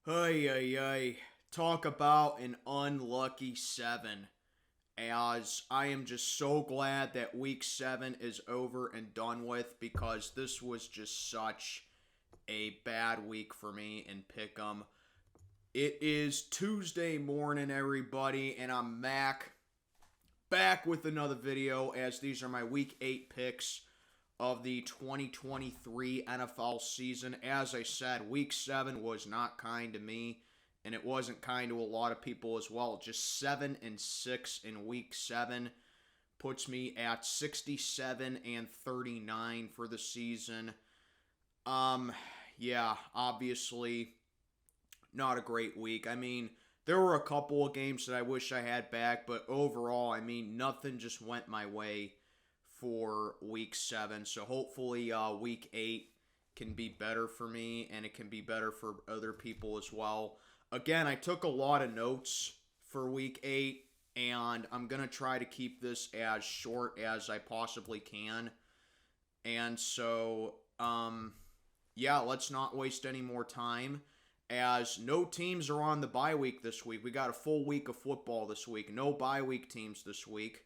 Hey, hey, hey. Talk about an unlucky 7. As I am just so glad that week 7 is over and done with because this was just such a bad week for me in Pick'em. It is Tuesday morning, everybody, and I'm back with another video as these are my week 8 picks of the 2023 NFL season. As I said, week 7 was not kind to me, and it wasn't kind to a lot of people as well. Just 7-6 in week 7 puts me at 67-39 for the season. Yeah, obviously not a great week. I mean, there were a couple of games that I wish I had back, but overall, I mean, nothing just went my way for week 7. So hopefully week 8 can be better for me and it can be better for other people as well. Again, I took a lot of notes for week 8 and I'm going to try to keep this as short as I possibly can. And so, yeah, let's not waste any more time as no teams are on the bye week this week. We got a full week of football this week. No bye week teams this week.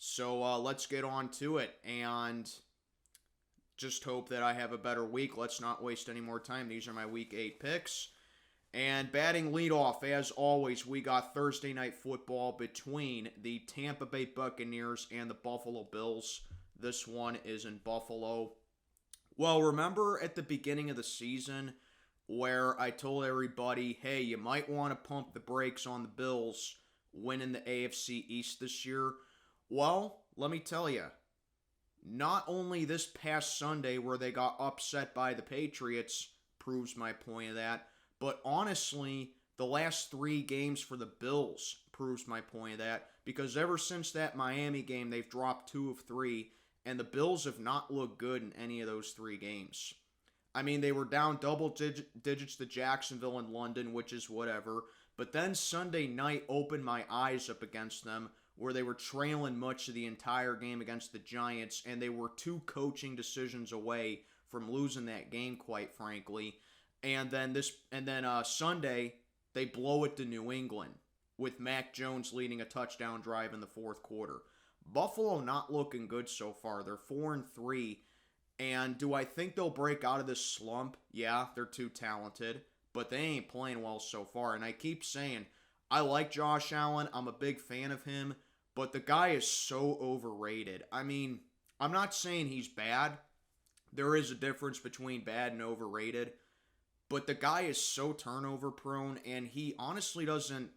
So let's get on to it and just hope that I have a better week. Let's not waste any more time. These are my week 8 picks. And batting leadoff, as always, we got Thursday night football between the Tampa Bay Buccaneers and the Buffalo Bills. This one is in Buffalo. Well, remember at the beginning of the season where I told everybody, hey, you might want to pump the brakes on the Bills winning the AFC East this year? Well, let me tell you, not only this past Sunday where they got upset by the Patriots proves my point of that, but honestly, the last 3 games for the Bills proves my point of that because ever since that Miami game, they've dropped 2 of 3, and the Bills have not looked good in any of those 3 games. I mean, they were down double digits to Jacksonville and London, which is whatever, but then Sunday night opened my eyes up against them where they were trailing much of the entire game against the Giants, and they were 2 coaching decisions away from losing that game, quite frankly. And then Sunday, they blow it to New England with Mac Jones leading a touchdown drive in the 4th quarter. Buffalo not looking good so far. They're 4-3. And do I think they'll break out of this slump? Yeah, they're too talented, but they ain't playing well so far. And I keep saying, I like Josh Allen. I'm a big fan of him. But the guy is so overrated. I mean, I'm not saying he's bad. There is a difference between bad and overrated. But the guy is so turnover prone, and he honestly doesn't,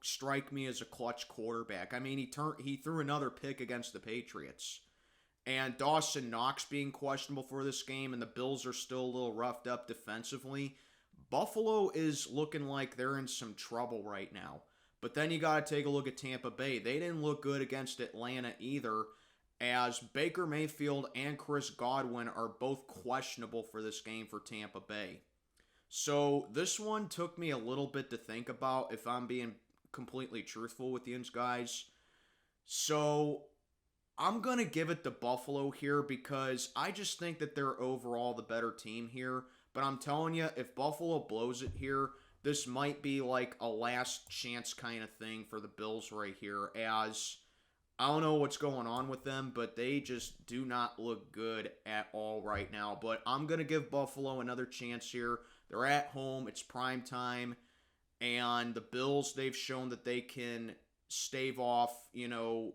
strike me as a clutch quarterback. I mean, he threw another pick against the Patriots. And Dawson Knox being questionable for this game, and the Bills are still a little roughed up defensively. Buffalo is looking like they're in some trouble right now. But then you got to take a look at Tampa Bay. They didn't look good against Atlanta either, as Baker Mayfield and Chris Godwin are both questionable for this game for Tampa Bay. So this one took me a little bit to think about, if I'm being completely truthful with you guys. So I'm going to give it to Buffalo here because I just think that they're overall the better team here. But I'm telling you, if Buffalo blows it here, this might be like a last chance kind of thing for the Bills right here, as I don't know what's going on with them, but they just do not look good at all right now. But I'm going to give Buffalo another chance here. They're at home. It's prime time. And the Bills, they've shown that they can stave off,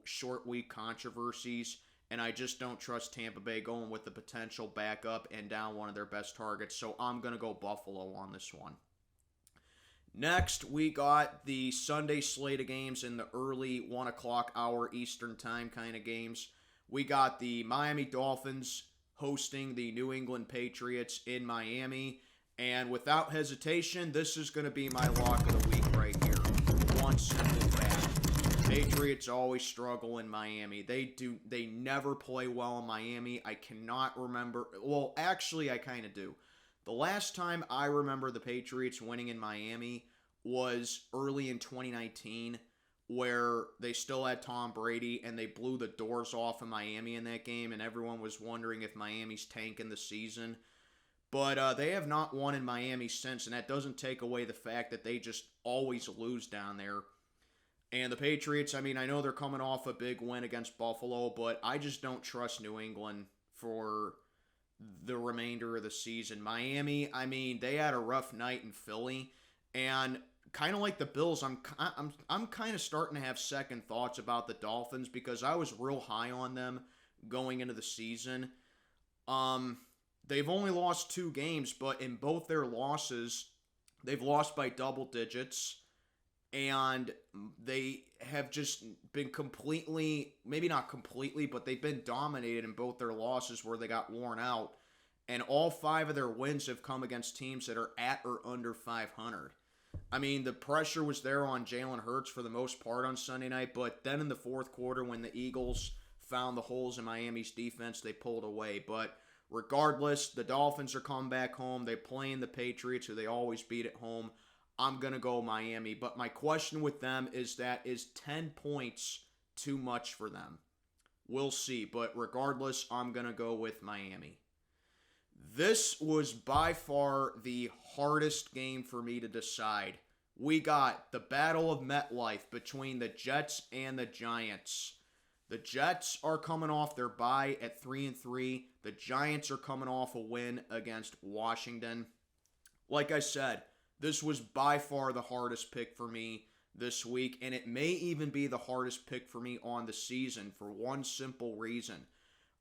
short week controversies. And I just don't trust Tampa Bay going with the potential backup and down one of their best targets. So I'm going to go Buffalo on this one. Next, we got the Sunday slate of games in the early 1 o'clock hour Eastern time kind of games. We got the Miami Dolphins hosting the New England Patriots in Miami. And without hesitation, this is going to be my lock of the week right here. One simple fact. Patriots always struggle in Miami. They never play well in Miami. I cannot remember. Well, actually, I kind of do. The last time I remember the Patriots winning in Miami was early in 2019, where they still had Tom Brady and they blew the doors off of Miami in that game, and everyone was wondering if Miami's tanking the season. But they have not won in Miami since, and that doesn't take away the fact that they just always lose down there. And the Patriots, I mean, I know they're coming off a big win against Buffalo, but I just don't trust New England for the remainder of the season. Miami, I mean, they had a rough night in Philly, and kind of like the Bills, I'm kind of starting to have second thoughts about the Dolphins because I was real high on them going into the season. They've only lost 2 games, but in both their losses, they've lost by double digits, and they have just been completely, maybe not completely, but they've been dominated in both their losses where they got worn out, and all 5 of their wins have come against teams that are at or under 500. I mean, the pressure was there on Jalen Hurts for the most part on Sunday night, but then in the fourth quarter when the Eagles found the holes in Miami's defense, they pulled away. But regardless, the Dolphins are coming back home. They're playing the Patriots, who they always beat at home. I'm going to go Miami. But my question with them is 10 points too much for them? We'll see. But regardless, I'm going to go with Miami. This was by far the hardest game for me to decide. We got the Battle of MetLife between the Jets and the Giants. The Jets are coming off their bye at 3-3. The Giants are coming off a win against Washington. Like I said, this was by far the hardest pick for me this week, and it may even be the hardest pick for me on the season for one simple reason.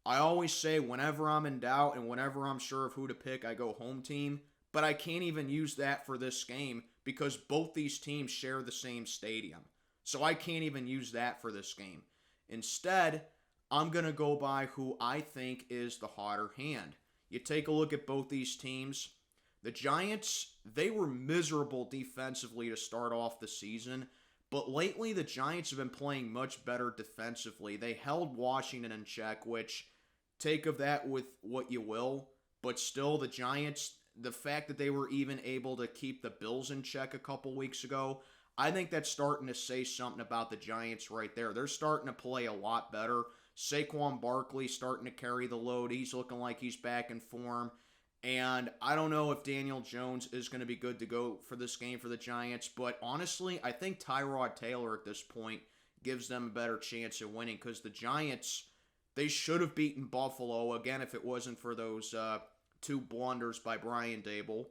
I always say whenever I'm in doubt and whenever I'm sure of who to pick, I go home team, but I can't even use that for this game because both these teams share the same stadium. So I can't even use that for this game. Instead, I'm going to go by who I think is the hotter hand. You take a look at both these teams. The Giants, they were miserable defensively to start off the season, but lately the Giants have been playing much better defensively. They held Washington in check, which take of that with what you will, but still the Giants, the fact that they were even able to keep the Bills in check a couple weeks ago, I think that's starting to say something about the Giants right there. They're starting to play a lot better. Saquon Barkley starting to carry the load. He's looking like he's back in form. And I don't know if Daniel Jones is going to be good to go for this game for the Giants, but honestly, I think Tyrod Taylor at this point gives them a better chance of winning because the Giants, they should have beaten Buffalo, again, if it wasn't for those 2 blunders by Brian Dable.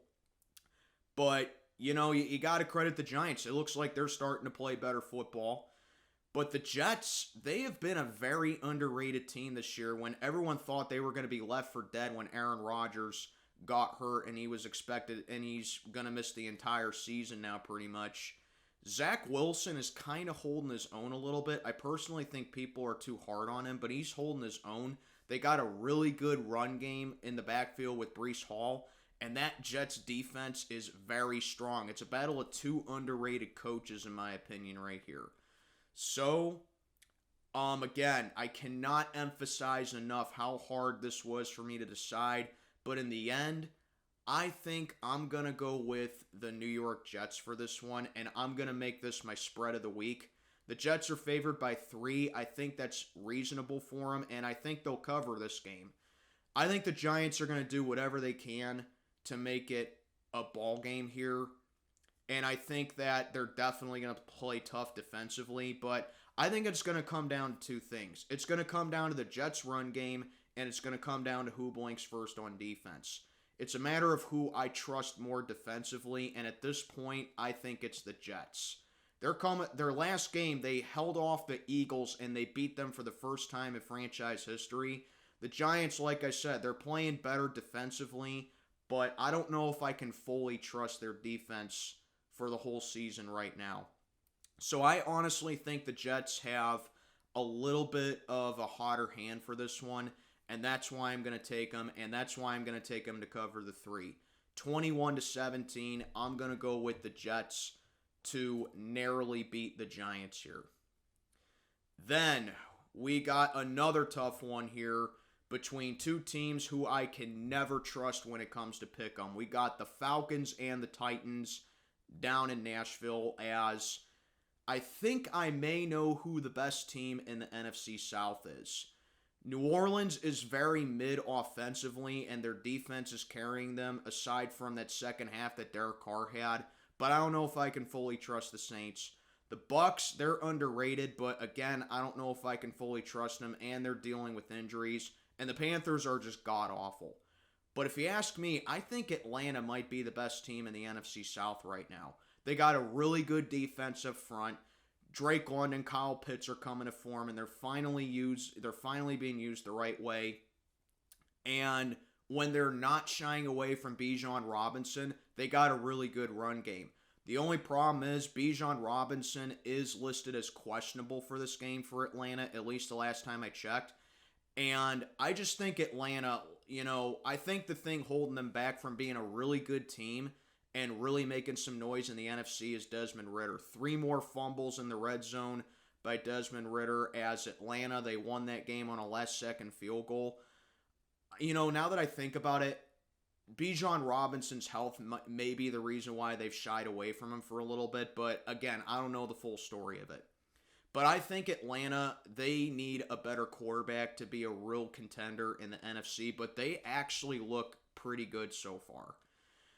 But, you know, you got to credit the Giants. It looks like they're starting to play better football. But the Jets, they have been a very underrated team this year when everyone thought they were going to be left for dead when Aaron Rodgers got hurt and he was expected, and he's going to miss the entire season now pretty much. Zach Wilson is kind of holding his own a little bit. I personally think people are too hard on him, but he's holding his own. They got a really good run game in the backfield with Breece Hall, and that Jets defense is very strong. It's a battle of 2 underrated coaches, in my opinion, right here. So, again, I cannot emphasize enough how hard this was for me to decide, but in the end, I think I'm going to go with the New York Jets for this one, and I'm going to make this my spread of the week. The Jets are favored by 3. I think that's reasonable for them, and I think they'll cover this game. I think the Giants are going to do whatever they can to make it a ball game here, and I think that they're definitely going to play tough defensively, but I think it's going to come down to 2 things. It's going to come down to the Jets' run game, and it's going to come down to who blinks first on defense. It's a matter of who I trust more defensively, and at this point, I think it's the Jets. Their last game, they held off the Eagles, and they beat them for the first time in franchise history. The Giants, like I said, they're playing better defensively, but I don't know if I can fully trust their defense for the whole season right now. So I honestly think the Jets have a little bit of a hotter hand for this one, and that's why I'm going to take them, and that's why I'm going to take them to cover the 3. 21-17, I'm going to go with the Jets to narrowly beat the Giants here. Then we got another tough one here between 2 teams who I can never trust when it comes to pick 'em. We got the Falcons and the Titans down in Nashville, as I think I may know who the best team in the NFC South is. New Orleans is very mid offensively, and their defense is carrying them, aside from that second half that Derek Carr had. But I don't know if I can fully trust the Saints. The Bucs, they're underrated, but again, I don't know if I can fully trust them, and they're dealing with injuries. And the Panthers are just god-awful. But if you ask me, I think Atlanta might be the best team in the NFC South right now. They got a really good defense up front. Drake London, Kyle Pitts are coming to form, and they're finally being used the right way. And when they're not shying away from Bijan Robinson, they got a really good run game. The only problem is Bijan Robinson is listed as questionable for this game for Atlanta, at least the last time I checked. And I just think Atlanta, I think the thing holding them back from being a really good team and really making some noise in the NFC is Desmond Ridder. 3 more fumbles in the red zone by Desmond Ridder as Atlanta. They won that game on a last-second field goal. Now that I think about it, Bijan Robinson's health may be the reason why they've shied away from him for a little bit. But again, I don't know the full story of it. But I think Atlanta, they need a better quarterback to be a real contender in the NFC. But they actually look pretty good so far.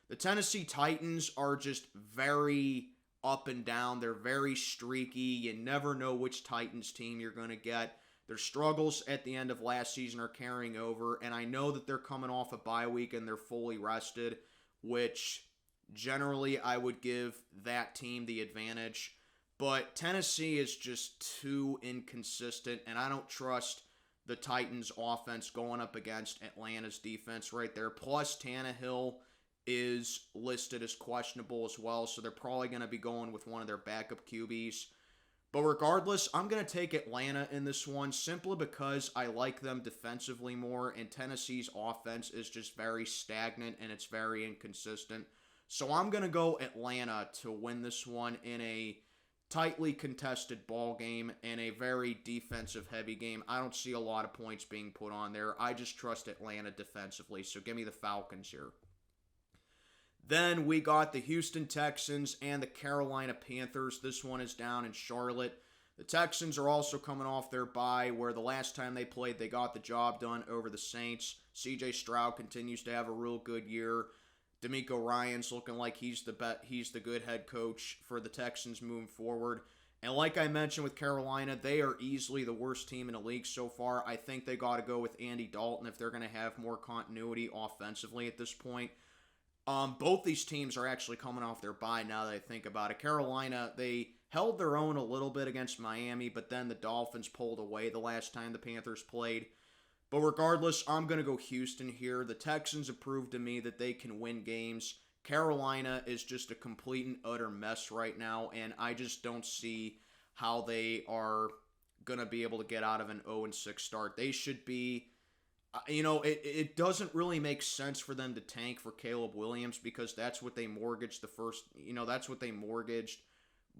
The Tennessee Titans are just very up and down. They're very streaky. You never know which Titans team you're going to get. Their struggles at the end of last season are carrying over. And I know that they're coming off a bye week and they're fully rested, which generally I would give that team the advantage. But Tennessee is just too inconsistent, and I don't trust the Titans' offense going up against Atlanta's defense right there. Plus, Tannehill is listed as questionable as well, so they're probably going to be going with one of their backup QBs. But regardless, I'm going to take Atlanta in this one simply because I like them defensively more, and Tennessee's offense is just very stagnant and it's very inconsistent. So I'm going to go Atlanta to win this one in a tightly contested ball game and a very defensive heavy game. I don't see a lot of points being put on there. I just trust Atlanta defensively, so give me the Falcons here. Then we got the Houston Texans and the Carolina Panthers. This one is down in Charlotte. The Texans are also coming off their bye, where the last time they played, they got the job done over the Saints. C.J. Stroud continues to have a real good year. D'Amico Ryans looking like he's the good head coach for the Texans moving forward. And like I mentioned with Carolina, they are easily the worst team in the league so far. I think they got to go with Andy Dalton if they're going to have more continuity offensively at this point. Both these teams are actually coming off their bye now that I think about it. Carolina, they held their own a little bit against Miami, but then the Dolphins pulled away the last time the Panthers played. But regardless, I'm going to go Houston here. The Texans have proved to me that they can win games. Carolina is just a complete and utter mess right now, and I just don't see how they are going to be able to get out of an 0-6 start. They should be, it doesn't really make sense for them to tank for Caleb Williams because that's what they mortgaged that's what they mortgaged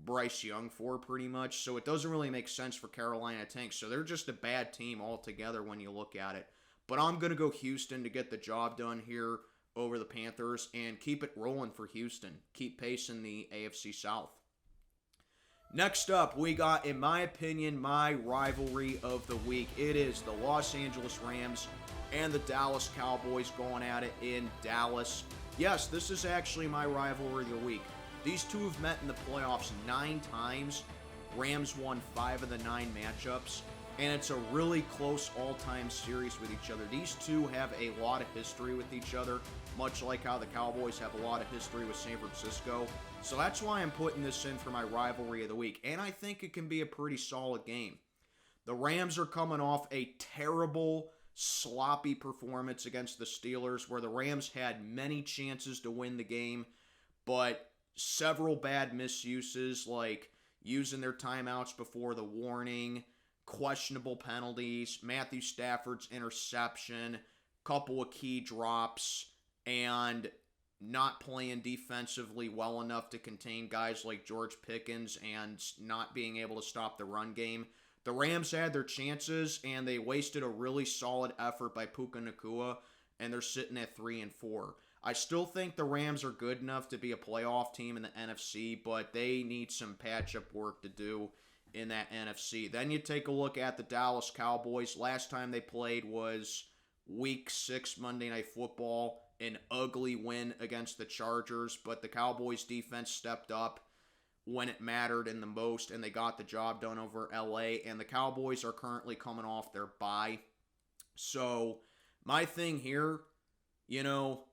Bryce Young for pretty much. So it doesn't really make sense for Carolina to tank. So they're just a bad team altogether when you look at it. But I'm going to go Houston to get the job done here over the Panthers and keep it rolling for Houston. Keep pace in the AFC South. Next up, we got, in my opinion, my rivalry of the week. It is the Los Angeles Rams and the Dallas Cowboys going at it in Dallas. Yes, this is actually my rivalry of the week. These two have met in the playoffs 9 times. Rams won 5 of the 9 matchups. And it's a really close all-time series with each other. These two have a lot of history with each other, much like how the Cowboys have a lot of history with San Francisco. So that's why I'm putting this in for my rivalry of the week. And I think it can be a pretty solid game. The Rams are coming off a terrible, sloppy performance against the Steelers, where the Rams had many chances to win the game, but several bad misuses, like using their timeouts before the warning, questionable penalties, Matthew Stafford's interception, couple of key drops, and not playing defensively well enough to contain guys like George Pickens and not being able to stop the run game. The Rams had their chances, and they wasted a really solid effort by Puka Nacua, and they're sitting at 3-4. I still think the Rams are good enough to be a playoff team in the NFC, but they need some patch-up work to do. in that NFC. Then you take a look at the Dallas Cowboys. Last time they played was Week 6 Monday Night Football, an ugly win against the Chargers, but the Cowboys defense stepped up when it mattered in the most, and they got the job done over LA, and the Cowboys are currently coming off their bye. So my thing here,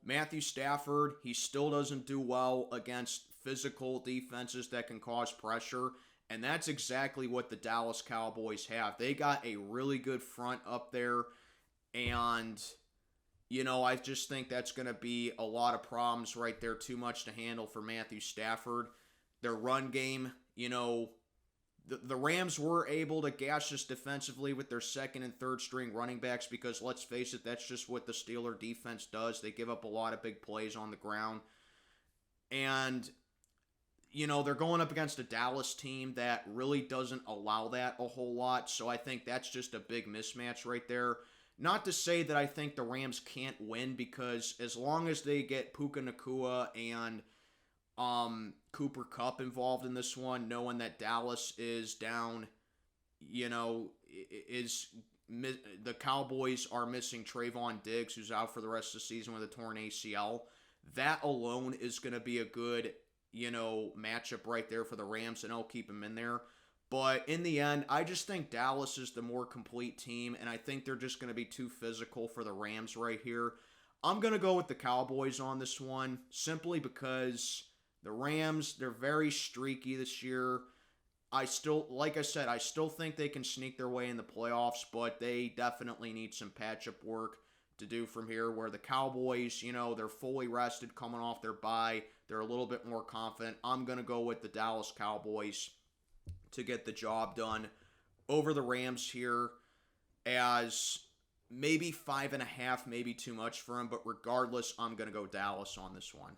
Matthew Stafford, he still doesn't do well against physical defenses that can cause pressure, and that's exactly what the Dallas Cowboys have. They got a really good front up there, and I just think that's going to be a lot of problems right there, too much to handle for Matthew Stafford. Their run game, the Rams were able to gash us defensively with their second and third string running backs because, let's face it, that's just what the Steeler defense does. They give up a lot of big plays on the ground. And, they're going up against a Dallas team that really doesn't allow that a whole lot. So I think that's just a big mismatch right there. Not to say that I think the Rams can't win, because as long as they get Puka Nacua and Cooper Kupp involved in this one, knowing that Dallas is down, the Cowboys are missing Trayvon Diggs, who's out for the rest of the season with a torn ACL. That alone is going to be a good, matchup right there for the Rams, and I'll keep them in there. But in the end, I just think Dallas is the more complete team, and I think they're just going to be too physical for the Rams right here. I'm going to go with the Cowboys on this one, simply because the Rams, they're very streaky this year. Like I said, I still think they can sneak their way in the playoffs, but they definitely need some patch-up work to do from here, where the Cowboys, they're fully rested coming off their bye. They're a little bit more confident. I'm going to go with the Dallas Cowboys to get the job done over the Rams here, as maybe 5.5, maybe too much for them, but regardless, I'm going to go Dallas on this one.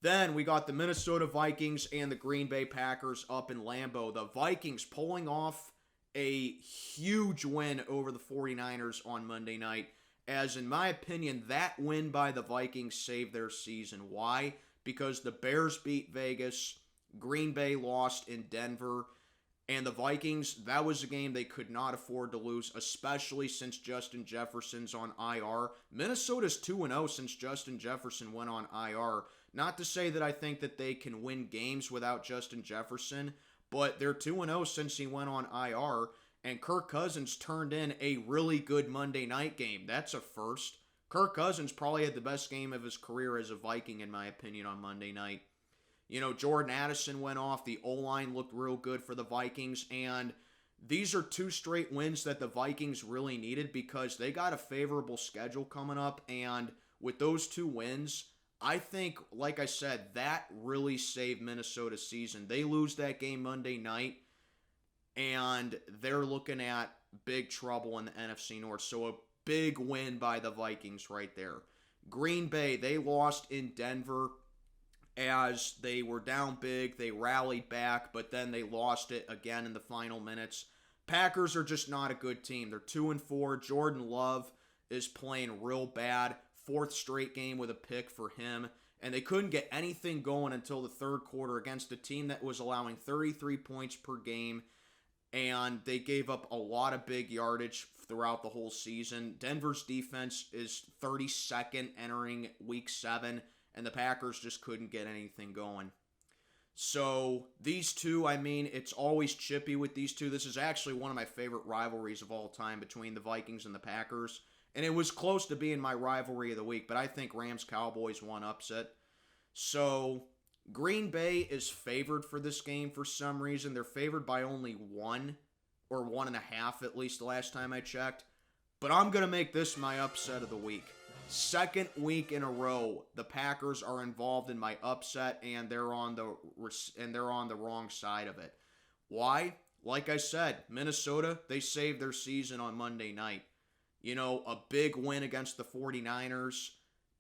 Then we got the Minnesota Vikings and the Green Bay Packers up in Lambeau. The Vikings pulling off a huge win over the 49ers on Monday night, as in my opinion, that win by the Vikings saved their season. Why? Because the Bears beat Vegas, Green Bay lost in Denver, and the Vikings, that was a game they could not afford to lose, especially since Justin Jefferson's on IR. Minnesota's 2-0 since Justin Jefferson went on IR. Not to say that I think that they can win games without Justin Jefferson, but they're 2-0 since he went on IR, and Kirk Cousins turned in a really good Monday night game. That's a first. Kirk Cousins probably had the best game of his career as a Viking, in my opinion, on Monday night. Jordan Addison went off. The O-line looked real good for the Vikings, and these are 2 straight wins that the Vikings really needed, because they got a favorable schedule coming up, and with those 2 wins, I think, like I said, that really saved Minnesota's season. They lose that game Monday night, and they're looking at big trouble in the NFC North. So a big win by the Vikings right there. Green Bay, they lost in Denver as they were down big. They rallied back, but then they lost it again in the final minutes. Packers are just not a good team. They're 2-4. Jordan Love is playing real bad. 4th straight game with a pick for him. And they couldn't get anything going until the third quarter against a team that was allowing 33 points per game. And they gave up a lot of big yardage throughout the whole season. Denver's defense is 32nd entering Week 7. And the Packers just couldn't get anything going. So these two, it's always chippy with these two. This is actually one of my favorite rivalries of all time between the Vikings and the Packers. And it was close to being my rivalry of the week, but I think Rams-Cowboys won upset. So Green Bay is favored for this game for some reason. They're favored by only 1 or 1.5, at least the last time I checked. But I'm going to make this my upset of the week. Second week in a row, the Packers are involved in my upset, and they're on the wrong side of it. Why? Like I said, Minnesota, they saved their season on Monday night. A big win against the 49ers.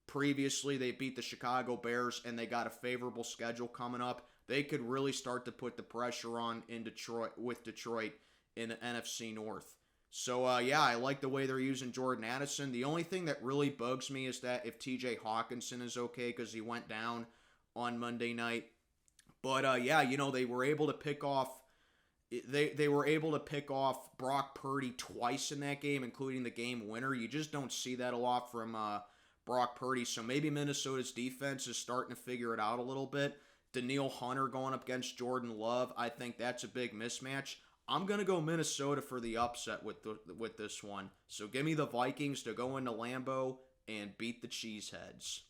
Previously, they beat the Chicago Bears, and they got a favorable schedule coming up. They could really start to put the pressure on in Detroit in the NFC North. So, I like the way they're using Jordan Addison. The only thing that really bugs me is that if TJ Hawkinson is okay, because he went down on Monday night. But, they were able to pick off they were able to pick off Brock Purdy twice in that game, including the game winner. You just don't see that a lot from Brock Purdy. So maybe Minnesota's defense is starting to figure it out a little bit. Danielle Hunter going up against Jordan Love, I think that's a big mismatch. I'm going to go Minnesota for the upset with this one. So give me the Vikings to go into Lambeau and beat the Cheeseheads.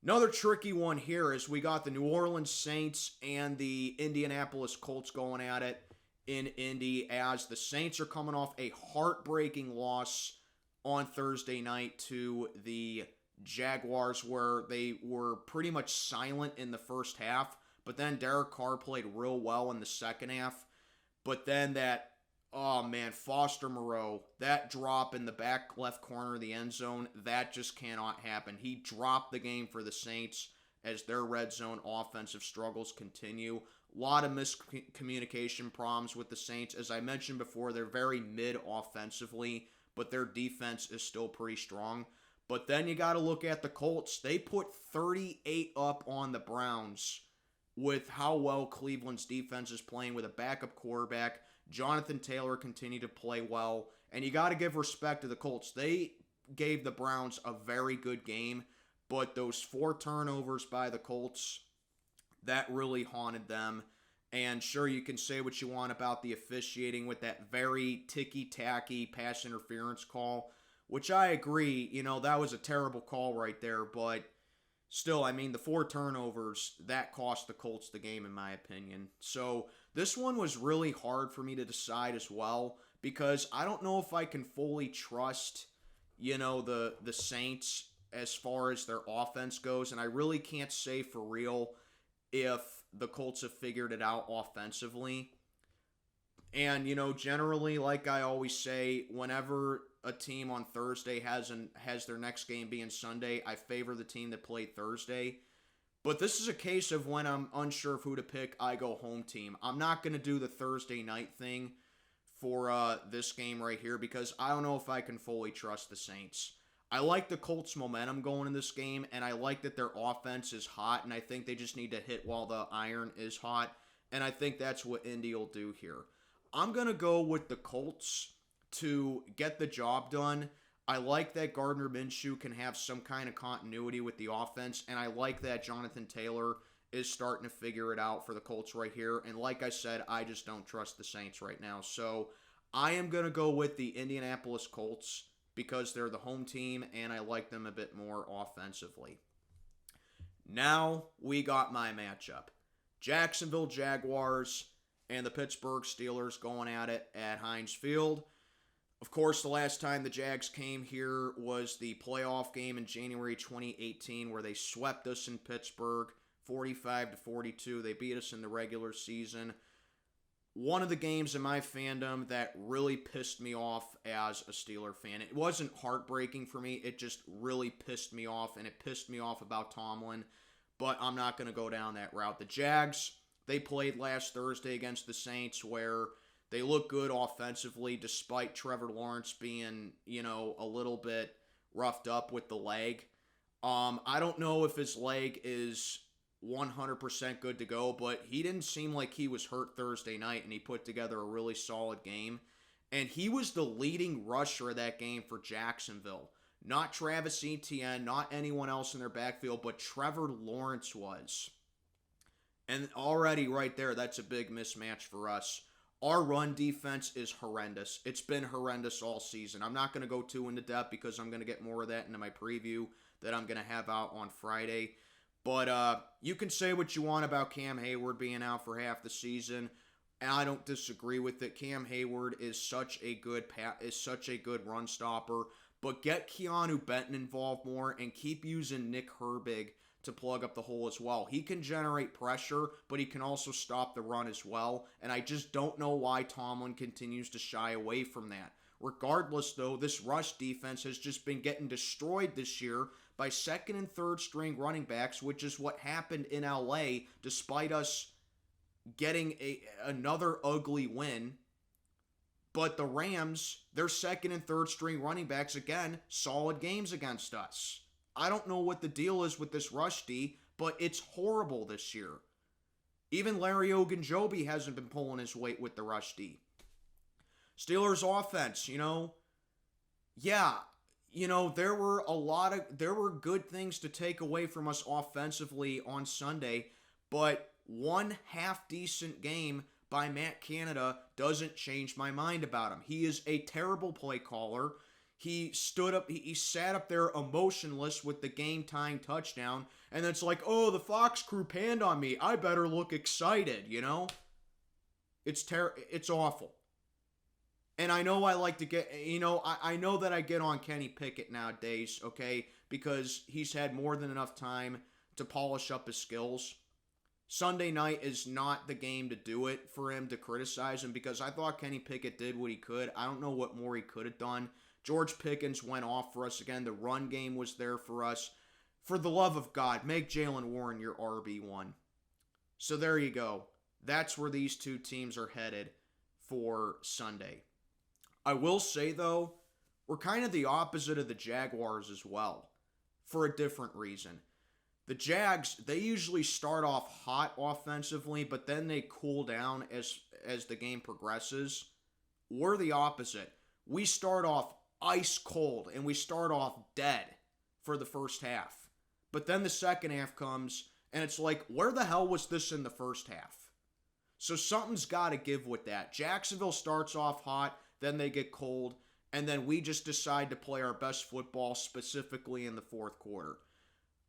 Another tricky one here is we got the New Orleans Saints and the Indianapolis Colts going at it in Indy, as the Saints are coming off a heartbreaking loss on Thursday night to the Jaguars, where they were pretty much silent in the first half, but then Derek Carr played real well in the second half. But then Foster Moreau, that drop in the back left corner of the end zone, that just cannot happen. He dropped the game for the Saints as their red zone offensive struggles continue. A lot of miscommunication problems with the Saints. As I mentioned before, they're very mid offensively, but their defense is still pretty strong. But then you got to look at the Colts. They put 38 up on the Browns with how well Cleveland's defense is playing with a backup quarterback. Jonathan Taylor continued to play well. And you got to give respect to the Colts. They gave the Browns a very good game, but those 4 turnovers by the Colts, that really haunted them. And sure, you can say what you want about the officiating with that very ticky-tacky pass interference call, which I agree, that was a terrible call right there, but still, the 4 turnovers, that cost the Colts the game in my opinion. So this one was really hard for me to decide as well, because I don't know if I can fully trust, the Saints as far as their offense goes, and I really can't say for real if the Colts have figured it out offensively. And, generally, like I always say, whenever a team on Thursday has their next game being Sunday, I favor the team that played Thursday. But this is a case of when I'm unsure of who to pick, I go home team. I'm not going to do the Thursday night thing for this game right here, because I don't know if I can fully trust the Saints. I like the Colts' momentum going in this game, and I like that their offense is hot, and I think they just need to hit while the iron is hot, and I think that's what Indy will do here. I'm going to go with the Colts to get the job done. I like that Gardner Minshew can have some kind of continuity with the offense, and I like that Jonathan Taylor is starting to figure it out for the Colts right here. And like I said, I just don't trust the Saints right now. So I am going to go with the Indianapolis Colts because they're the home team, and I like them a bit more offensively. Now we got my matchup. Jacksonville Jaguars and the Pittsburgh Steelers going at it at Heinz Field. Of course, the last time the Jags came here was the playoff game in January 2018, where they swept us in Pittsburgh 45-42. They beat us in the regular season. One of the games in my fandom that really pissed me off as a Steeler fan. It wasn't heartbreaking for me. It just really pissed me off, and it pissed me off about Tomlin. But I'm not going to go down that route. The Jags, they played last Thursday against the Saints, where they look good offensively despite Trevor Lawrence being, a little bit roughed up with the leg. I don't know if his leg is 100% good to go, but he didn't seem like he was hurt Thursday night, and he put together a really solid game. And he was the leading rusher of that game for Jacksonville. Not Travis Etienne, not anyone else in their backfield, but Trevor Lawrence was. And already right there, that's a big mismatch for us. Our run defense is horrendous. It's been horrendous all season. I'm not going to go too into depth because I'm going to get more of that into my preview that I'm going to have out on Friday. But you can say what you want about Cam Hayward being out for half the season, and I don't disagree with it. Cam Hayward is such a good run stopper. But get Keanu Benton involved more and keep using Nick Herbig to plug up the hole as well. He can generate pressure, but he can also stop the run as well. And I just don't know why Tomlin continues to shy away from that. Regardless, though, this rush defense has just been getting destroyed this year by second and third string running backs, which is what happened in LA despite us getting another ugly win. But the Rams, their second and third string running backs, again, solid games against us. I don't know what the deal is with this rush D, but it's horrible this year. Even Larry Ogunjobi hasn't been pulling his weight with the rush D. Steelers offense, yeah, there were good things to take away from us offensively on Sunday, but one half decent game by Matt Canada doesn't change my mind about him. He is a terrible play caller. He sat up there emotionless with the game-tying touchdown, and it's like, oh, the Fox crew panned on me. I better look excited, It's awful. And I know I like to get, I know that I get on Kenny Pickett nowadays, okay, because he's had more than enough time to polish up his skills. Sunday night is not the game to do it for him to criticize him, because I thought Kenny Pickett did what he could. I don't know what more he could have done. George Pickens went off for us again. The run game was there for us. For the love of God, make Jaylen Warren your RB1. So there you go. That's where these two teams are headed for Sunday. I will say, though, we're kind of the opposite of the Jaguars as well, for a different reason. The Jags, they usually start off hot offensively, but then they cool down as the game progresses. We're the opposite. We start off ice cold, and we start off dead for the first half. But then the second half comes, and it's like, where the hell was this in the first half? So something's got to give with that. Jacksonville starts off hot, then they get cold, and then we just decide to play our best football, specifically in the fourth quarter.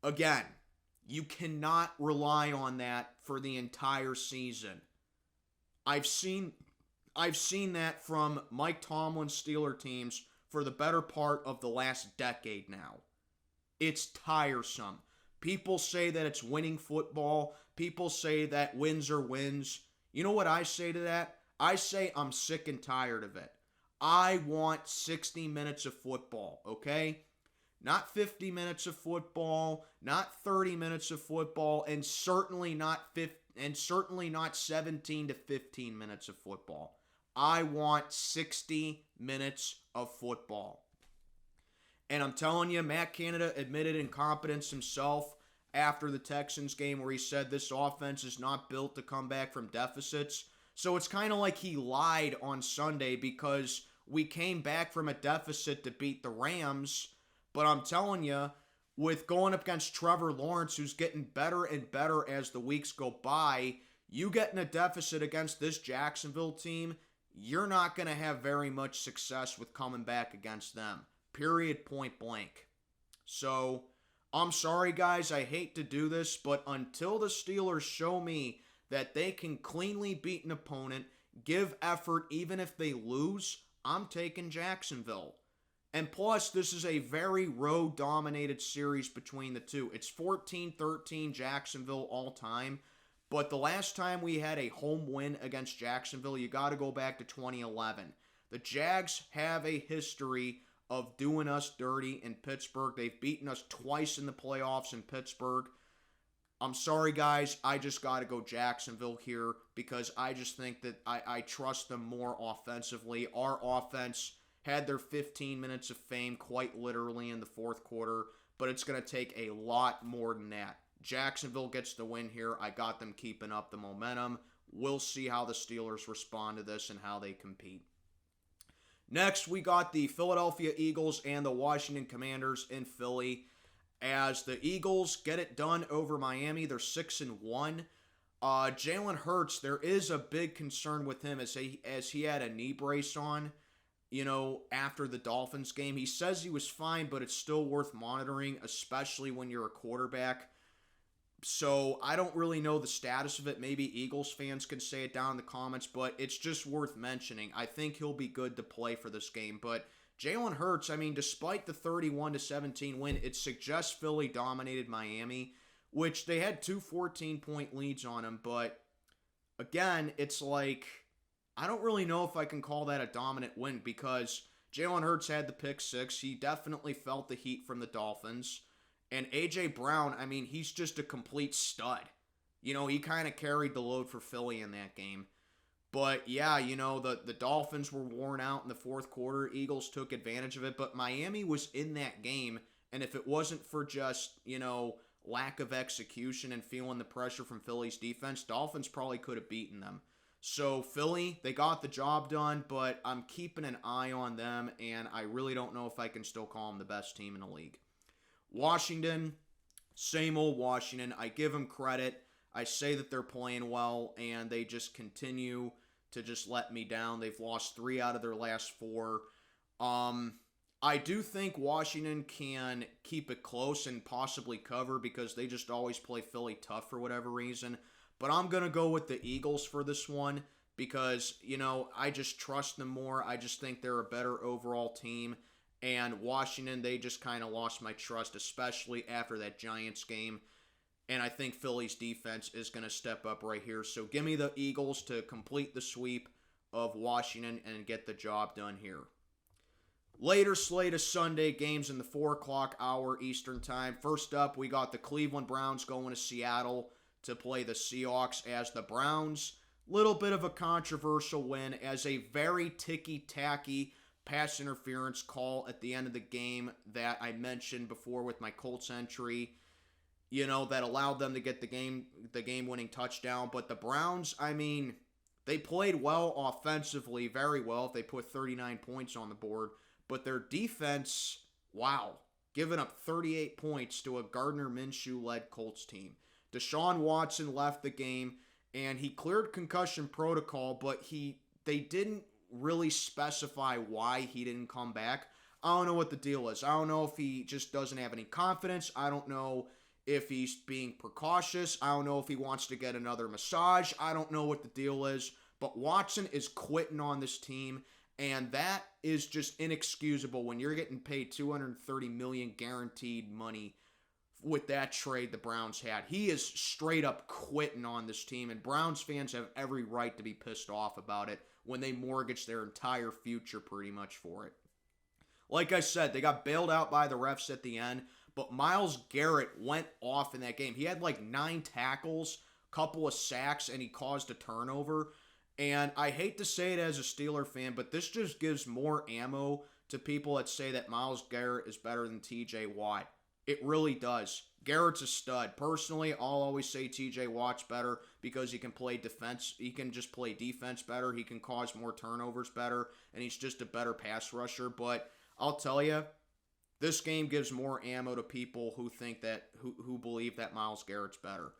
Again, you cannot rely on that for the entire season. I've seen that from Mike Tomlin's Steeler teams for the better part of the last decade now. It's tiresome. People say that it's winning football. People say that wins are wins. You know what I say to that? I say I'm sick and tired of it. I want 60 minutes of football, okay? Not 50 minutes of football, not 30 minutes of football, and certainly not 17 to 15 minutes of football. I want 60 minutes of football. And I'm telling you, Matt Canada admitted incompetence himself after the Texans game, where he said this offense is not built to come back from deficits. So it's kind of like he lied on Sunday, because we came back from a deficit to beat the Rams. But I'm telling you, with going up against Trevor Lawrence, who's getting better and better as the weeks go by, you get in a deficit against this Jacksonville team, you're not going to have very much success with coming back against them. Period, point blank. So, I'm sorry, guys, I hate to do this, but until the Steelers show me that they can cleanly beat an opponent, give effort even if they lose, I'm taking Jacksonville. And plus, this is a very road-dominated series between the two. It's 14-13 Jacksonville all time. But the last time we had a home win against Jacksonville, you got to go back to 2011. The Jags have a history of doing us dirty in Pittsburgh. They've beaten us twice in the playoffs in Pittsburgh. I'm sorry, guys. I just got to go Jacksonville here, because I just think that I trust them more offensively. Our offense had their 15 minutes of fame quite literally in the fourth quarter, but it's going to take a lot more than that. Jacksonville gets the win here. I got them keeping up the momentum. We'll see how the Steelers respond to this and how they compete. Next, we got the Philadelphia Eagles and the Washington Commanders in Philly. As the Eagles get it done over Miami, they're 6-1. Jalen Hurts, there is a big concern with him as he had a knee brace on, after the Dolphins game. He says he was fine, but it's still worth monitoring, especially when you're a quarterback. So I don't really know the status of it. Maybe Eagles fans can say it down in the comments, but it's just worth mentioning. I think he'll be good to play for this game. But Jalen Hurts, despite the 31-17 win, it suggests Philly dominated Miami, which they had two 14-point leads on him. But again, it's like, I don't really know if I can call that a dominant win, because Jalen Hurts had the pick six. He definitely felt the heat from the Dolphins. And A.J. Brown, he's just a complete stud. He kind of carried the load for Philly in that game. But yeah, the Dolphins were worn out in the fourth quarter. Eagles took advantage of it. But Miami was in that game. And if it wasn't for just, lack of execution and feeling the pressure from Philly's defense, Dolphins probably could have beaten them. So Philly, they got the job done, but I'm keeping an eye on them, and I really don't know if I can still call them the best team in the league. Washington, same old Washington. I give them credit. I say that they're playing well, and they just continue to just let me down. They've lost 3 out of their last 4. I do think Washington can keep it close and possibly cover because they just always play Philly tough for whatever reason. But I'm going to go with the Eagles for this one because, I just trust them more. I just think they're a better overall team. And Washington, they just kind of lost my trust, especially after that Giants game. And I think Philly's defense is going to step up right here. So give me the Eagles to complete the sweep of Washington and get the job done here. Later slate of Sunday games in the 4 o'clock hour Eastern time. First up, we got the Cleveland Browns going to Seattle to play the Seahawks as the Browns. Little bit of a controversial win as a very ticky-tacky pass interference call at the end of the game that I mentioned before with my Colts entry, that allowed them to get the game-winning touchdown. But the Browns, they played well offensively, very well if they put 39 points on the board. But their defense, wow, giving up 38 points to a Gardner Minshew-led Colts team. Deshaun Watson left the game, and he cleared concussion protocol, but they didn't really specify why he didn't come back. I don't know what the deal is. I don't know if he just doesn't have any confidence. I don't know if he's being precautious. I don't know if he wants to get another massage. I don't know what the deal is. But Watson is quitting on this team, and that is just inexcusable when you're getting paid $230 million guaranteed money with that trade the Browns had. He is straight up quitting on this team, and Browns fans have every right to be pissed off about it when they mortgage their entire future pretty much for it. Like I said, they got bailed out by the refs at the end, but Myles Garrett went off in that game. He had like 9 tackles, couple of sacks, and he caused a turnover. And I hate to say it as a Steeler fan, but this just gives more ammo to people that say that Myles Garrett is better than TJ Watt. It really does. Garrett's a stud. Personally, I'll always say TJ Watt's better because he can play defense. He can just play defense better. He can cause more turnovers better, and he's just a better pass rusher. But I'll tell you, this game gives more ammo to people who think that who believe that Myles Garrett's better.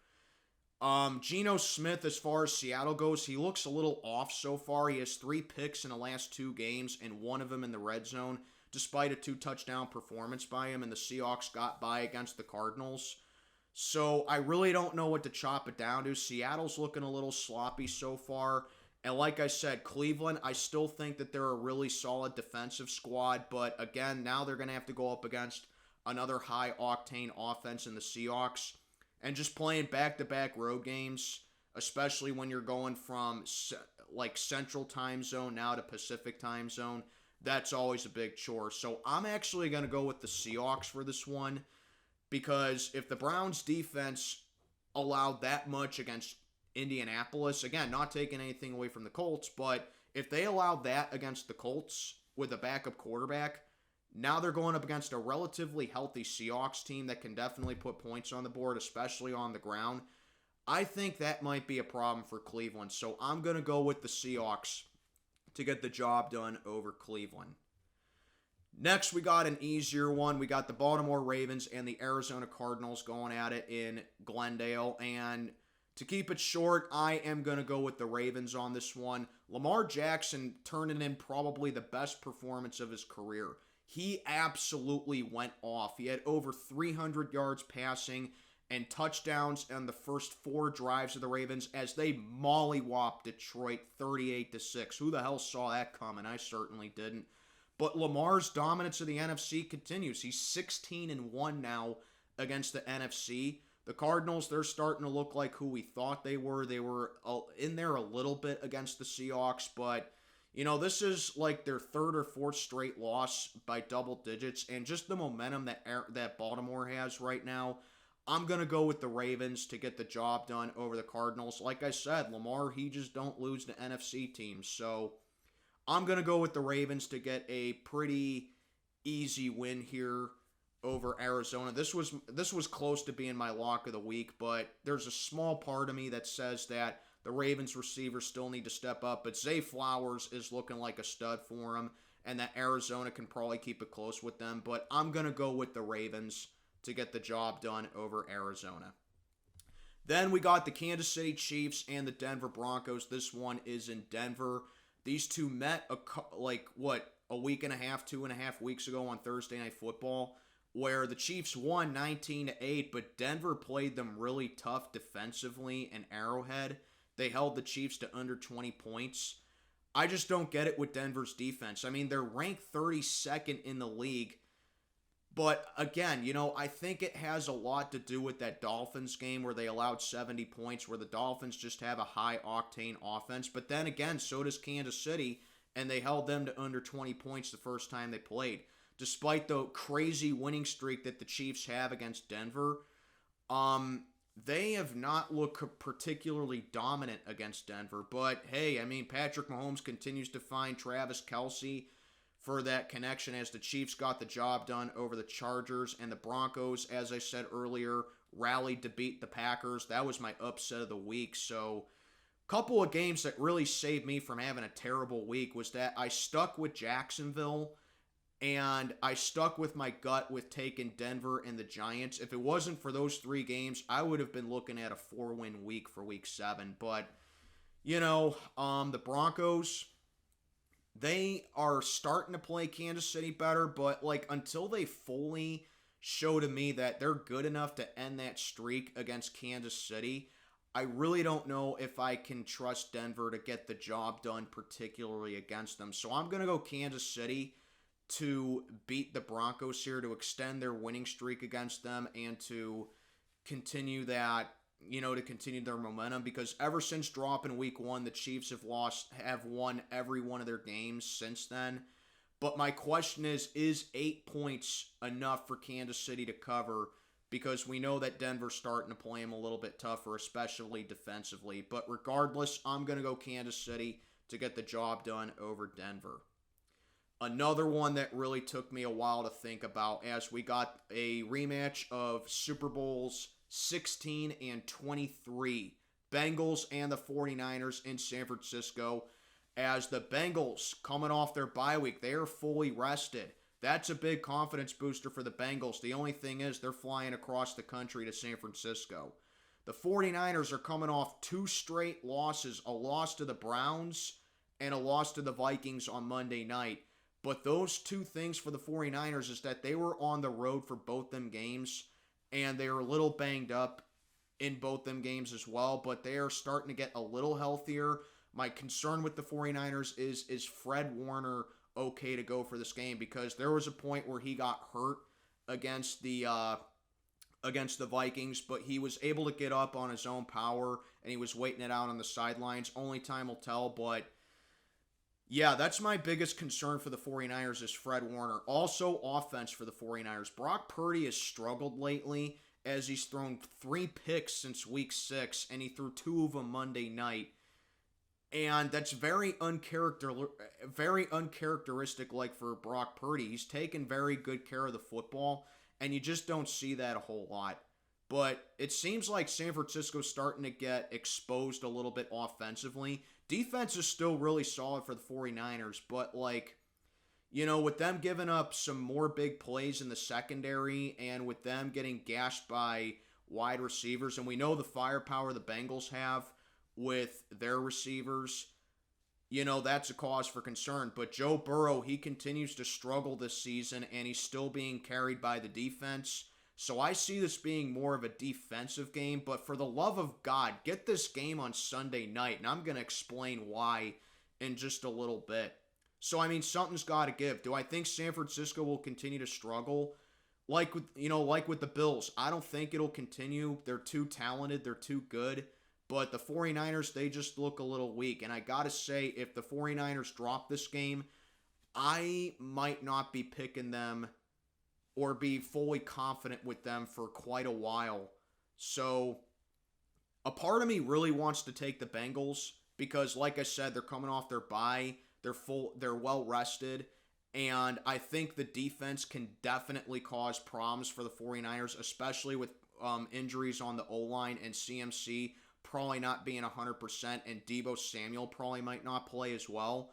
Geno Smith, as far as Seattle goes, he looks a little off so far. He has 3 picks in the last 2 games, and 1 of them in the red zone, despite a 2-touchdown performance by him, and the Seahawks got by against the Cardinals. So I really don't know what to chop it down to. Seattle's looking a little sloppy so far. And like I said, Cleveland, I still think that they're a really solid defensive squad. But again, now they're going to have to go up against another high-octane offense in the Seahawks. And just playing back-to-back road games, especially when you're going from like Central Time Zone now to Pacific Time Zone, that's always a big chore. So I'm actually going to go with the Seahawks for this one because if the Browns defense allowed that much against Indianapolis, again, not taking anything away from the Colts, but if they allowed that against the Colts with a backup quarterback, now they're going up against a relatively healthy Seahawks team that can definitely put points on the board, especially on the ground. I think that might be a problem for Cleveland, so I'm going to go with the Seahawks to get the job done over Cleveland. Next, we got an easier one. We got the Baltimore Ravens and the Arizona Cardinals going at it in Glendale. And to keep it short, I am going to go with the Ravens on this one. Lamar Jackson turning in probably the best performance of his career. He absolutely went off. He had over 300 yards passing and touchdowns on the first 4 drives of the Ravens as they mollywopped Detroit 38-6. Who the hell saw that coming? I certainly didn't. But Lamar's dominance of the NFC continues. He's 16-1 now against the NFC. The Cardinals, they're starting to look like who we thought they were. They were in there a little bit against the Seahawks, but this is like their 3rd or 4th straight loss by double digits, and just the momentum that Baltimore has right now, I'm going to go with the Ravens to get the job done over the Cardinals. Like I said, Lamar, he just don't lose to NFC teams, so I'm going to go with the Ravens to get a pretty easy win here over Arizona. This was close to being my lock of the week, but there's a small part of me that says that the Ravens receivers still need to step up, but Zay Flowers is looking like a stud for him, and that Arizona can probably keep it close with them, but I'm going to go with the Ravens to get the job done over Arizona. Then we got the Kansas City Chiefs and the Denver Broncos. This one is in Denver. These two met a week and a half, 2.5 weeks ago on Thursday Night Football, where the Chiefs won 19-8, but Denver played them really tough defensively in Arrowhead. They held the Chiefs to under 20 points. I just don't get it with Denver's defense. I mean, they're ranked 32nd in the league. But again, I think it has a lot to do with that Dolphins game where they allowed 70 points, where the Dolphins just have a high-octane offense. But then again, so does Kansas City, and they held them to under 20 points the first time they played. Despite the crazy winning streak that the Chiefs have against Denver, they have not looked particularly dominant against Denver. But hey, I mean, Patrick Mahomes continues to find Travis Kelce for that connection as the Chiefs got the job done over the Chargers, and the Broncos, as I said earlier, rallied to beat the Packers. That was my upset of the week. So a couple of games that really saved me from having a terrible week was that I stuck with Jacksonville, and I stuck with my gut with taking Denver and the Giants. If it wasn't for those 3 games, I would have been looking at a 4-win week for week 7. But, the Broncos, they are starting to play Kansas City better, but until they fully show to me that they're good enough to end that streak against Kansas City, I really don't know if I can trust Denver to get the job done, particularly against them. So I'm going to go Kansas City to beat the Broncos here, to extend their winning streak against them, and to continue that, to continue their momentum, because ever since dropping week 1, the Chiefs have won every one of their games since then. But my question is 8 points enough for Kansas City to cover? Because we know that Denver's starting to play them a little bit tougher, especially defensively. But regardless, I'm going to go Kansas City to get the job done over Denver. Another one that really took me a while to think about, as we got a rematch of Super Bowls 16 and 23. Bengals and the 49ers in San Francisco. As the Bengals, coming off their bye week, they are fully rested. That's a big confidence booster for the Bengals. The only thing is they're flying across the country to San Francisco. The 49ers are coming off 2 straight losses, a loss to the Browns and a loss to the Vikings on Monday night. But those 2 things for the 49ers is that they were on the road for both them games, and they were a little banged up in both them games as well, but they are starting to get a little healthier. My concern with the 49ers is Fred Warner okay to go for this game? Because there was a point where he got hurt against the Vikings, but he was able to get up on his own power, and he was waiting it out on the sidelines. Only time will tell, but yeah, that's my biggest concern for the 49ers is Fred Warner. Also, offense for the 49ers. Brock Purdy has struggled lately, as he's thrown 3 picks since week 6, and he threw 2 of them Monday night. And that's very uncharacteristic like for Brock Purdy. He's taken very good care of the football, and you just don't see that a whole lot. But it seems like San Francisco's starting to get exposed a little bit offensively. Defense is still really solid for the 49ers, but with them giving up some more big plays in the secondary and with them getting gashed by wide receivers, and we know the firepower the Bengals have with their receivers, that's a cause for concern. But Joe Burrow, he continues to struggle this season, and he's still being carried by the defense. So I see this being more of a defensive game, but for the love of God, get this game on Sunday night, and I'm going to explain why in just a little bit. So, something's got to give. Do I think San Francisco will continue to struggle? Like with the Bills, I don't think it'll continue. They're too talented. They're too good. But the 49ers, they just look a little weak. And I got to say, if the 49ers drop this game, I might not be picking them or be fully confident with them for quite a while. So, a part of me really wants to take the Bengals because, like I said, they're coming off their bye. They're well rested. And I think the defense can definitely cause problems for the 49ers, especially with injuries on the O-line and CMC probably not being 100%, and Deebo Samuel probably might not play as well.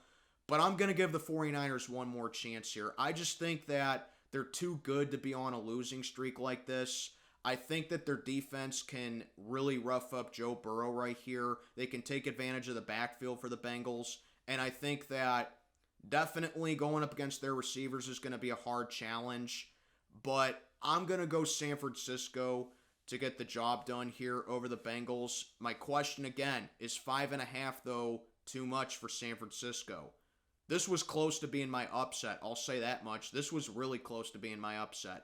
But I'm going to give the 49ers one more chance here. I just think that they're too good to be on a losing streak like this. I think that their defense can really rough up Joe Burrow right here. They can take advantage of the backfield for the Bengals. And I think that definitely going up against their receivers is going to be a hard challenge. But I'm going to go San Francisco to get the job done here over the Bengals. My question again, is 5.5 though too much for San Francisco? This was close to being my upset. I'll say that much. This was really close to being my upset.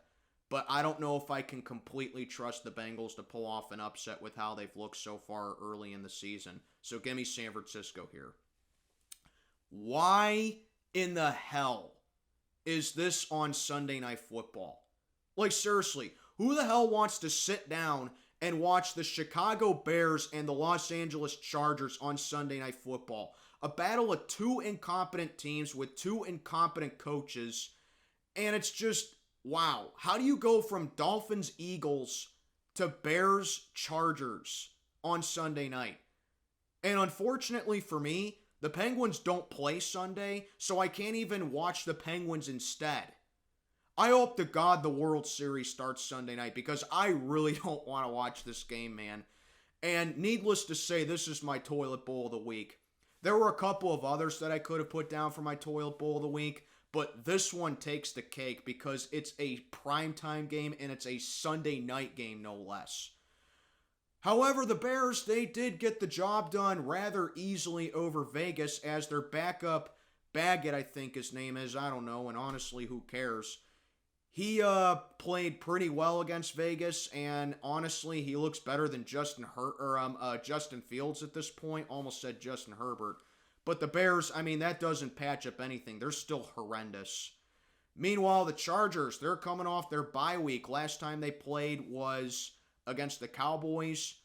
But I don't know if I can completely trust the Bengals to pull off an upset with how they've looked so far early in the season. So give me San Francisco here. Why in the hell is this on Sunday Night Football? Like, seriously, who the hell wants to sit down and watch the Chicago Bears and the Los Angeles Chargers on Sunday Night Football? A battle of two incompetent teams with two incompetent coaches. And it's just, wow. How do you go from Dolphins-Eagles to Bears-Chargers on Sunday night? And unfortunately for me, the Penguins don't play Sunday, so I can't even watch the Penguins instead. I hope to God the World Series starts Sunday night because I really don't want to watch this game, man. And needless to say, this is my toilet bowl of the week. There were a couple of others that I could have put down for my toilet bowl of the week, but this one takes the cake because it's a primetime game and it's a Sunday night game, no less. However, the Bears, they did get the job done rather easily over Vegas as their backup, Baggett, I think his name is, I don't know, and honestly, who cares? He played pretty well against Vegas, and honestly, he looks better than Justin Fields at this point. Almost said Justin Herbert. But the Bears, I mean, that doesn't patch up anything. They're still horrendous. Meanwhile, the Chargers, they're coming off their bye week. Last time they played was against the Cowboys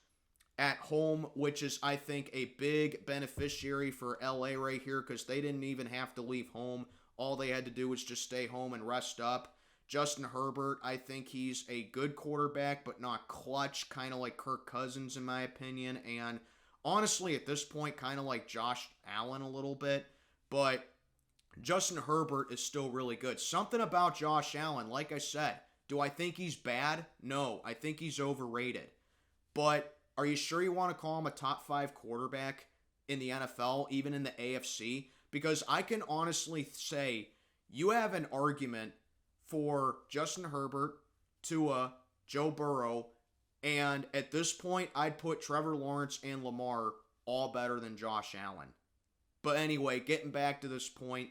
at home, which is, I think, a big beneficiary for LA right here because they didn't even have to leave home. All they had to do was just stay home and rest up. Justin Herbert, I think he's a good quarterback, but not clutch, kind of like Kirk Cousins in my opinion. And honestly, at this point, kind of like Josh Allen a little bit. But Justin Herbert is still really good. Something about Josh Allen, like I said, do I think he's bad? No, I think he's overrated. But are you sure you want to call him a top 5 quarterback in the NFL, even in the AFC? Because I can honestly say you have an argument for Justin Herbert, Tua, Joe Burrow, and at this point, I'd put Trevor Lawrence and Lamar all better than Josh Allen. But anyway, getting back to this point,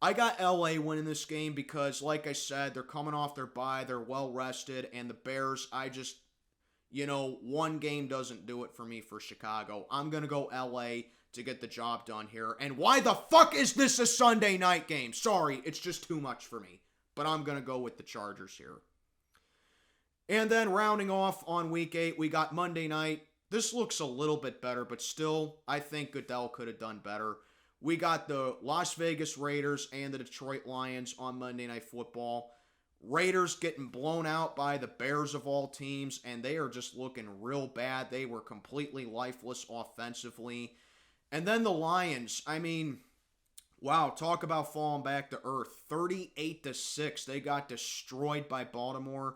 I got LA winning this game because, like I said, they're coming off their bye, they're well rested, and the Bears, one game doesn't do it for me for Chicago. I'm going to go LA to get the job done here. And why the fuck is this a Sunday night game? Sorry, it's just too much for me. But I'm going to go with the Chargers here. And then rounding off on Week 8, we got Monday night. This looks a little bit better, but still, I think Goodell could have done better. We got the Las Vegas Raiders and the Detroit Lions on Monday Night Football. Raiders getting blown out by the Bears of all teams, and they are just looking real bad. They were completely lifeless offensively. And then the Lions, I mean, wow, talk about falling back to earth. 38-6, they got destroyed by Baltimore,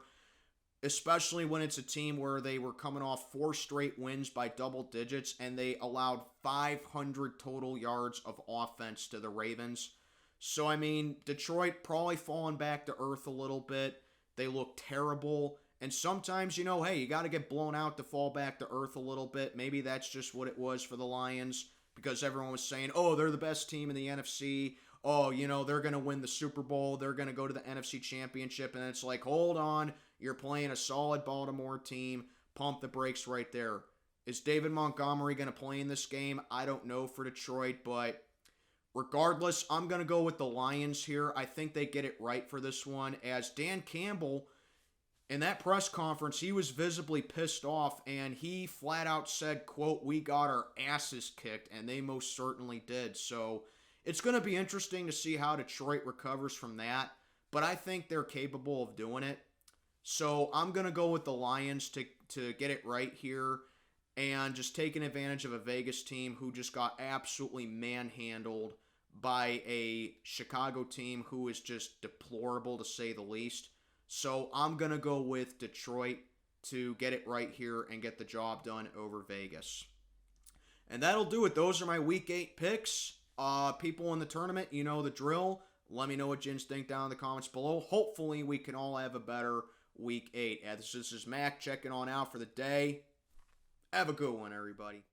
especially when it's a team where they were coming off 4 straight wins by double digits, and they allowed 500 total yards of offense to the Ravens. So, I mean, Detroit probably falling back to earth a little bit. They look terrible. And sometimes, hey, you got to get blown out to fall back to earth a little bit. Maybe that's just what it was for the Lions, because everyone was saying, oh, they're the best team in the NFC. Oh, they're going to win the Super Bowl. They're going to go to the NFC Championship. And it's like, hold on. You're playing a solid Baltimore team. Pump the brakes right there. Is David Montgomery going to play in this game? I don't know for Detroit, but regardless, I'm going to go with the Lions here. I think they get it right for this one, as Dan Campbell, in that press conference, he was visibly pissed off, and he flat out said, quote, "We got our asses kicked," and they most certainly did. So It's going to be interesting to see how Detroit recovers from that, but I think they're capable of doing it. So I'm going to go with the Lions to get it right here and just taking advantage of a Vegas team who just got absolutely manhandled by a Chicago team who is just deplorable to say the least. So I'm going to go with Detroit to get it right here and get the job done over Vegas. And that'll do it. Those are my Week 8 picks. People in the tournament, you know the drill. Let me know what you think down in the comments below. Hopefully we can all have a better Week 8. This is Mac checking on out for the day. Have a good one, everybody.